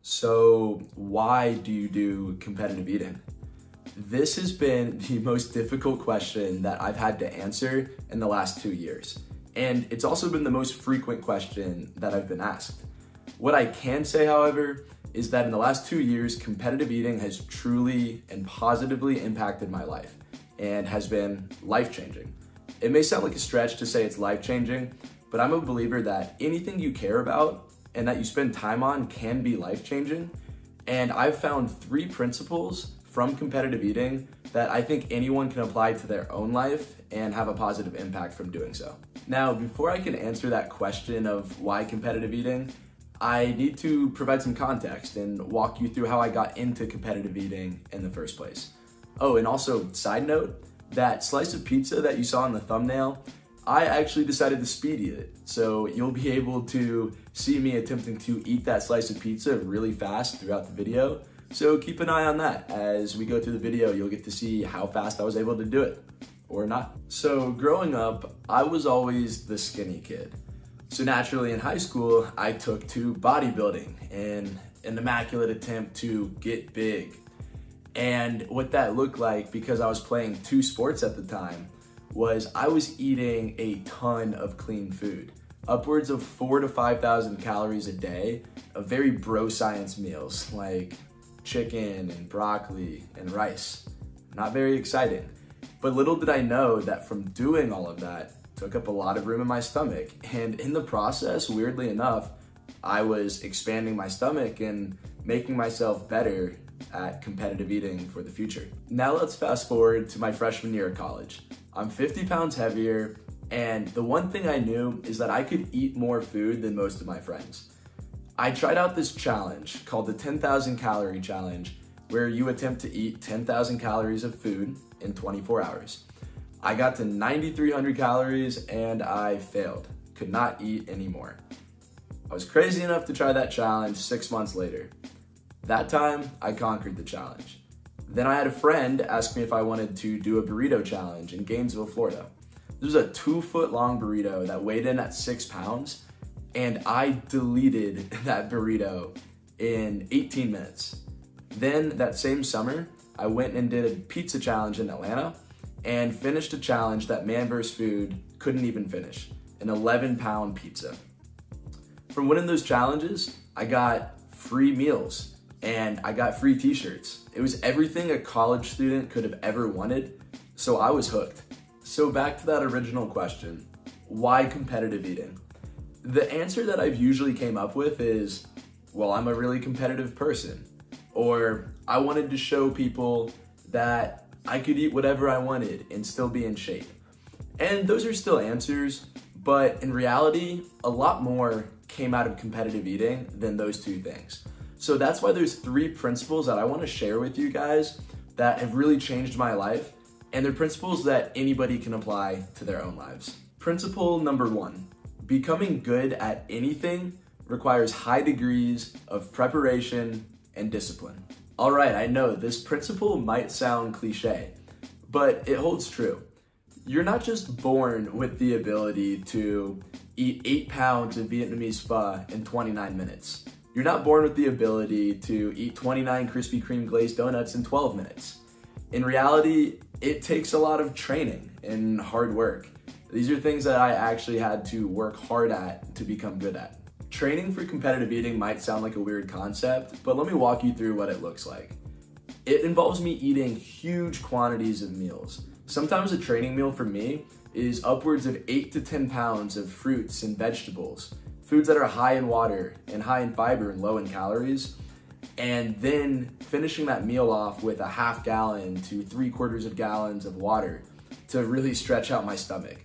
So why do you do competitive eating? This has been the most difficult question that I've had to answer in the last 2 years. And it's also been the most frequent question that I've been asked. What I can say, however, is that in the last 2 years, competitive eating has truly and positively impacted my life and has been life-changing. It may sound like a stretch to say it's life-changing, but I'm a believer that anything you care about and that you spend time on can be life-changing. And I've found 3 principles from competitive eating that I think anyone can apply to their own life and have a positive impact from doing so. Now, before I can answer that question of why competitive eating, I need to provide some context and walk you through how I got into competitive eating in the first place. Oh, and also, side note, that slice of pizza that you saw in the thumbnail, I actually decided to speed eat it. So you'll be able to see me attempting to eat that slice of pizza really fast throughout the video. So keep an eye on that. As we go through the video, you'll get to see how fast I was able to do it, or not. So growing up, I was always the skinny kid. So naturally in high school, I took to bodybuilding in an immaculate attempt to get big. And what that looked like, because I was playing 2 sports at the time, was I was eating a ton of clean food, upwards of 4,000 to 5,000 calories a day of very bro science meals like chicken and broccoli and rice. Not very exciting, but little did I know that from doing all of that took up a lot of room in my stomach. And in the process, weirdly enough, I was expanding my stomach and making myself better at competitive eating for the future. Now let's fast forward to my freshman year of college. I'm 50 pounds heavier, and the one thing I knew is that I could eat more food than most of my friends. I tried out this challenge called the 10,000 calorie challenge, where you attempt to eat 10,000 calories of food in 24 hours. I got to 9,300 calories and I failed, could not eat anymore. I was crazy enough to try that challenge 6 months later. That time, I conquered the challenge. Then I had a friend ask me if I wanted to do a burrito challenge in Gainesville, Florida. This was a 2-foot long burrito that weighed in at 6 pounds, and I deleted that burrito in 18 minutes. Then that same summer, I went and did a pizza challenge in Atlanta and finished a challenge that Man vs. Food couldn't even finish, an 11-pound pizza. From winning those challenges, I got free meals and I got free t-shirts. It was everything a college student could have ever wanted, so I was hooked. So back to that original question, why competitive eating? The answer that I've usually came up with is, well, I'm a really competitive person, or I wanted to show people that I could eat whatever I wanted and still be in shape. And those are still answers, but in reality, a lot more came out of competitive eating than those 2 things. So that's why there's 3 principles that I want to share with you guys that have really changed my life, and they're principles that anybody can apply to their own lives. Principle number 1, becoming good at anything requires high degrees of preparation and discipline. All right, I know this principle might sound cliche, but it holds true. You're not just born with the ability to eat 8 pounds of Vietnamese pho in 29 minutes. You're not born with the ability to eat 29 Krispy Kreme glazed donuts in 12 minutes. In reality, it takes a lot of training and hard work. These are things that I actually had to work hard at to become good at. Training for competitive eating might sound like a weird concept, but let me walk you through what it looks like. It involves me eating huge quantities of meals. Sometimes a training meal for me is upwards of 8 to 10 pounds of fruits and vegetables, foods that are high in water and high in fiber and low in calories, and then finishing that meal off with a half gallon to 3/4 of gallons of water to really stretch out my stomach.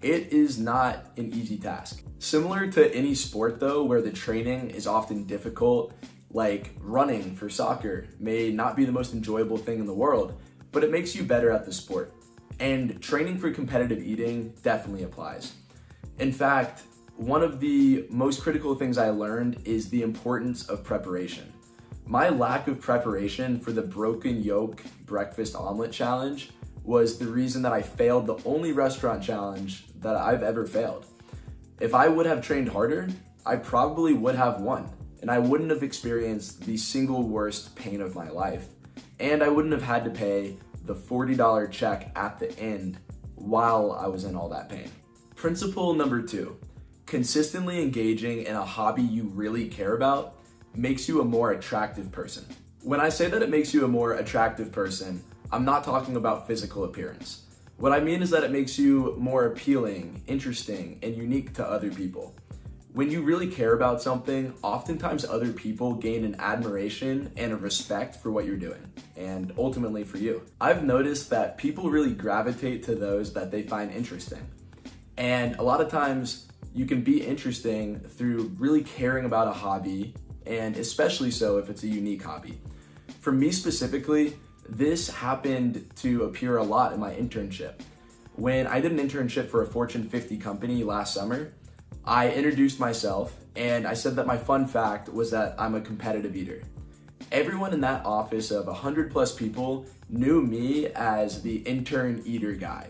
It is not an easy task. Similar to any sport though, where the training is often difficult, like running for soccer may not be the most enjoyable thing in the world, but it makes you better at the sport. And training for competitive eating definitely applies. In fact, one of the most critical things I learned is the importance of preparation. My lack of preparation for the broken yolk breakfast omelet challenge was the reason that I failed the only restaurant challenge that I've ever failed. If I would have trained harder, I probably would have won and I wouldn't have experienced the single worst pain of my life, and I wouldn't have had to pay the $40 check at the end while I was in all that pain. Principle number 2, consistently engaging in a hobby you really care about makes you a more attractive person. When I say that it makes you a more attractive person, I'm not talking about physical appearance. What I mean is that it makes you more appealing, interesting, and unique to other people. When you really care about something, oftentimes other people gain an admiration and a respect for what you're doing, and ultimately for you. I've noticed that people really gravitate to those that they find interesting. And a lot of times you can be interesting through really caring about a hobby, and especially so if it's a unique hobby. For me specifically, this happened to appear a lot in my internship. When I did an internship for a Fortune 50 company last summer, I introduced myself and I said that my fun fact was that I'm a competitive eater. Everyone in that office of 100+ people knew me as the intern eater guy,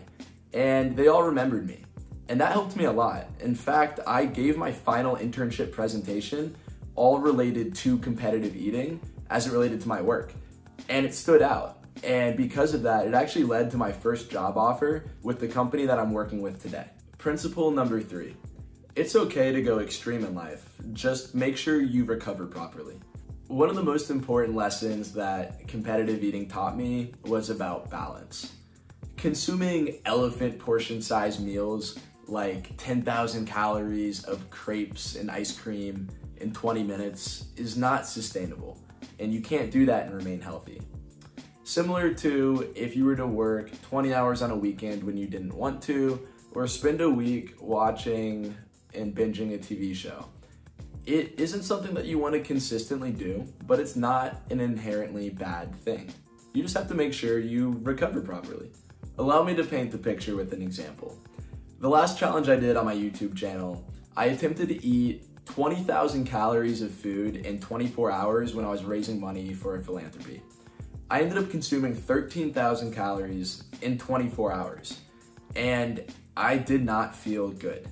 and they all remembered me. And that helped me a lot. In fact, I gave my final internship presentation all related to competitive eating as it related to my work. And it stood out. And because of that, it actually led to my first job offer with the company that I'm working with today. Principle number 3, it's okay to go extreme in life. Just make sure you recover properly. One of the most important lessons that competitive eating taught me was about balance. Consuming elephant portion-sized meals like 10,000 calories of crepes and ice cream in 20 minutes is not sustainable, and you can't do that and remain healthy. Similar to if you were to work 20 hours on a weekend when you didn't want to, or spend a week watching and binging a TV show. It isn't something that you want to consistently do, but it's not an inherently bad thing. You just have to make sure you recover properly. Allow me to paint the picture with an example. The last challenge I did on my YouTube channel, I attempted to eat 20,000 calories of food in 24 hours when I was raising money for a philanthropy. I ended up consuming 13,000 calories in 24 hours, and I did not feel good.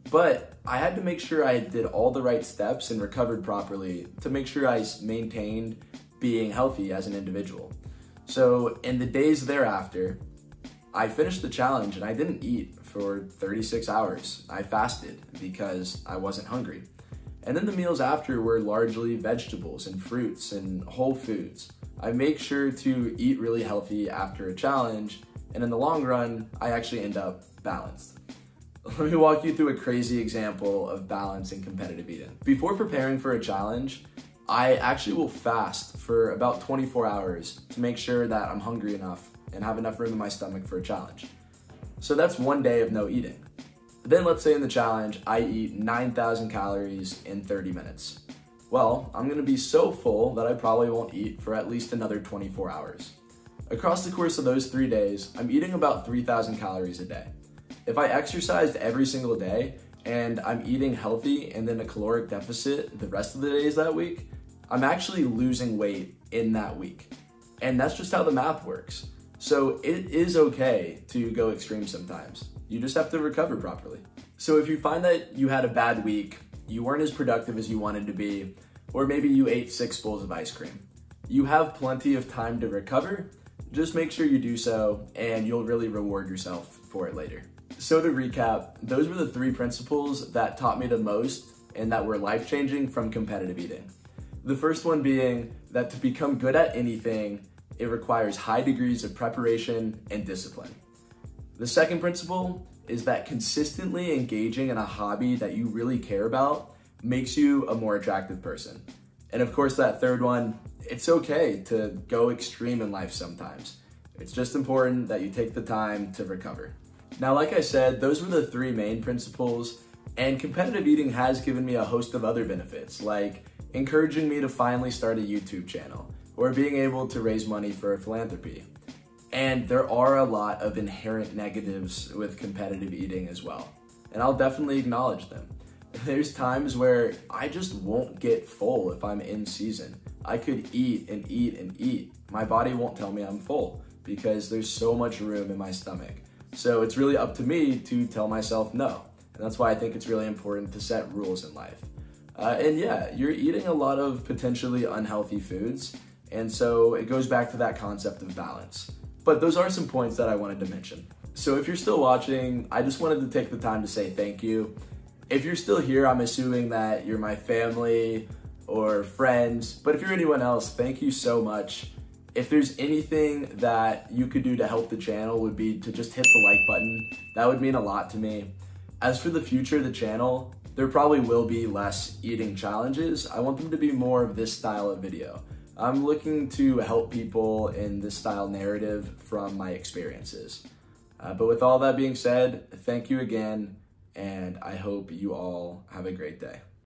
But I had to make sure I did all the right steps and recovered properly to make sure I maintained being healthy as an individual. So in the days thereafter, I finished the challenge and I didn't eat for 36 hours. I fasted because I wasn't hungry. And then the meals after were largely vegetables and fruits and whole foods. I make sure to eat really healthy after a challenge, and in the long run, I actually end up balanced. Let me walk you through a crazy example of balance in competitive eating. Before preparing for a challenge, I actually will fast for about 24 hours to make sure that I'm hungry enough and have enough room in my stomach for a challenge. So that's one day of no eating. Then let's say in the challenge, I eat 9,000 calories in 30 minutes. Well, I'm gonna be so full that I probably won't eat for at least another 24 hours. Across the course of those 3 days, I'm eating about 3,000 calories a day. If I exercised every single day and I'm eating healthy and then a caloric deficit the rest of the days that week, I'm actually losing weight in that week. And that's just how the math works. So it is okay to go extreme sometimes. You just have to recover properly. So if you find that you had a bad week, you weren't as productive as you wanted to be, or maybe you ate 6 bowls of ice cream, you have plenty of time to recover. Just make sure you do so and you'll really reward yourself for it later. So to recap, those were the 3 principles that taught me the most and that were life-changing from competitive eating. The first one being that to become good at anything, it requires high degrees of preparation and discipline. The second principle is that consistently engaging in a hobby that you really care about makes you a more attractive person. And of course, that third one, it's okay to go extreme in life sometimes. It's just important that you take the time to recover. Now, like I said, those were the 3 main principles, and competitive eating has given me a host of other benefits, like encouraging me to finally start a YouTube channel, or being able to raise money for a philanthropy. And there are a lot of inherent negatives with competitive eating as well, and I'll definitely acknowledge them. There's times where I just won't get full if I'm in season. I could eat and eat and eat. My body won't tell me I'm full because there's so much room in my stomach. So it's really up to me to tell myself no. And that's why I think it's really important to set rules in life. And yeah, you're eating a lot of potentially unhealthy foods. And so it goes back to that concept of balance. But those are some points that I wanted to mention. So if you're still watching, I just wanted to take the time to say thank you. If you're still here, I'm assuming that you're my family or friends, but if you're anyone else, thank you so much. If there's anything that you could do to help the channel, would be to just hit the like button. That would mean a lot to me. As for the future of the channel, there probably will be less eating challenges. I want them to be more of this style of video. I'm looking to help people in this style narrative from my experiences. But with all that being said, thank you again, and I hope you all have a great day.